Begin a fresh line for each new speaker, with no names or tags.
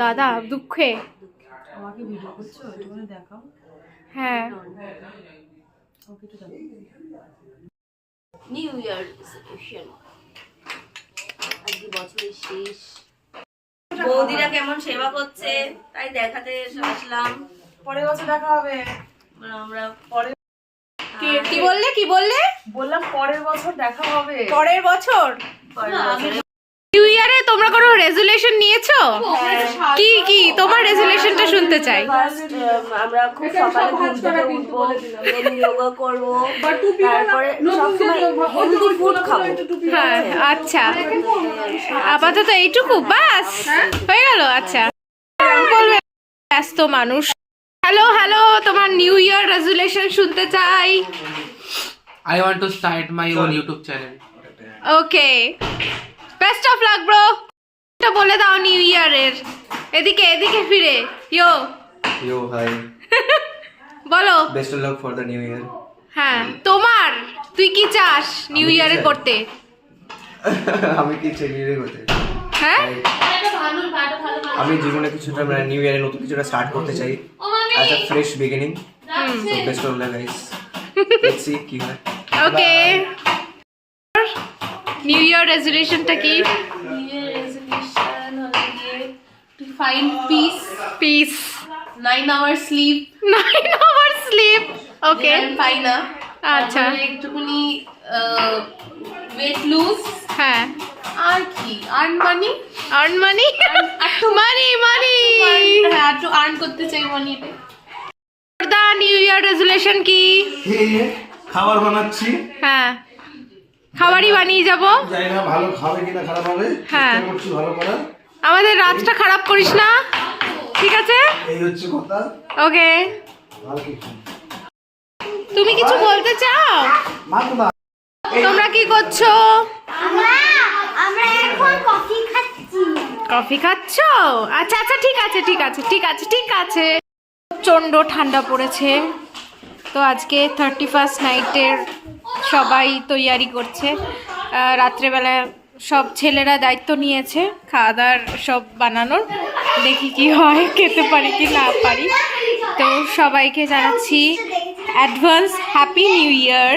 দাদা দুঃখে।
আমাকে ভিডিও করছো, একটুখানি দেখাও।
হ্যাঁ
ওকে একটু দেখাও।
নিউ ইয়ার রেজলিউশন, আজকে বছরের শেষ। বৌদিরা কেমন সেবা করছে তাই দেখাতে আসলাম।
পরের বছর দেখা হবে।
আমরা
পরে
কি বললে কি বললে?
বললাম পরের বছর দেখা হবে।
পরের বছর
পরের বছরে
নিউ ইয়ারে তোমরা কোনো রেজুলেশন নিয়েছো? কি কি তোমার রেজুলেশনটা শুনতে চাই।
ফার্স্ট আমরা খুব সকালে ঘুম থেকে উঠবো, দেন যোগা করবো, তারপরে সবসময় হেলদি ফুড খাবো।
হ্যাঁ আচ্ছা, আপাতত এইটুকু বাস হয়ে গেল। আচ্ছা বলবে, ব্যস্ত মানুষ। হ্যালো হ্যালো, তোমার নিউ ইয়ার রেজুলেশন শুনতে চাই।
I want to start my own YouTube channel.
Okay, best of luck bro. এটা বলে দাও নিউ ইয়ারের। এদিকে এদিকে ফিরে ইয়ো
Yo, hi.
বলো।
Best of luck for the new year.
হ্যাঁ তোমার, তুই কি চাস নিউ
আমি কি
ইয়ারে
চাই?
করতে?
আমি কি চাই নিউ ইয়ার করতে?
হ্যাঁ
আমি জীবনে কিছুটা মানে নিউ ইয়ারে নতুন কিছুটা স্টার্ট করতে চাই as a fresh beginning. So best of luck guys. Let's see কি হয়।
ওকে, নিউ ইয়ার রেজুলেশনটা কি?
নিউ ইয়ার রেজলিউশন হলো গিয়ে to find peace,
peace,
9 hour sleep.
9 hours sleep. Okay
পাই না।
আচ্ছা।
তারপরে একটুখানি ওয়েট লুজ।
হ্যাঁ,
আর কি আর্ন মানি,
আর্ন মানি, মানি মানি।
হ্যাঁ একটু আর্ন করতে চাই মানিটা।
দা নিউ ইয়ার রেজুলেশন কি?
খাবার বানাচ্ছি,
হ্যাঁ খাবারই বানিয়ে যাব।
জানি না ভালো খাবে কিনা খারাপ হবে,
হ্যাঁ।
চেষ্টা করছি ভালো করার।
আমাদের রাতটা খারাপ করিস না, ঠিক আছে?
এই হচ্ছে কথা।
ওকে,
আর কিছু
তুমি কিছু বলতে চাও?
মা তো মা
তোমরা কি করছো?
আমরা এখন কফি খাচ্ছি।
কফি খাচ্ছ? আচ্ছা আচ্ছা, ঠিক আছে ঠিক আছে ঠিক আছে ঠিক আছে। প্রচণ্ড ঠান্ডা পড়েছে, তো আজকে 31st নাইটের সবাই তৈয়ারি করছে। রাত্রেবেলা সব ছেলেরা দায়িত্ব নিয়েছে খাওয়া দাওয়ার সব বানানোর। দেখি কি হয়, খেতে পারি কি না পারি। তো সবাইকে জানাচ্ছি অ্যাডভান্স হ্যাপি নিউ ইয়ার।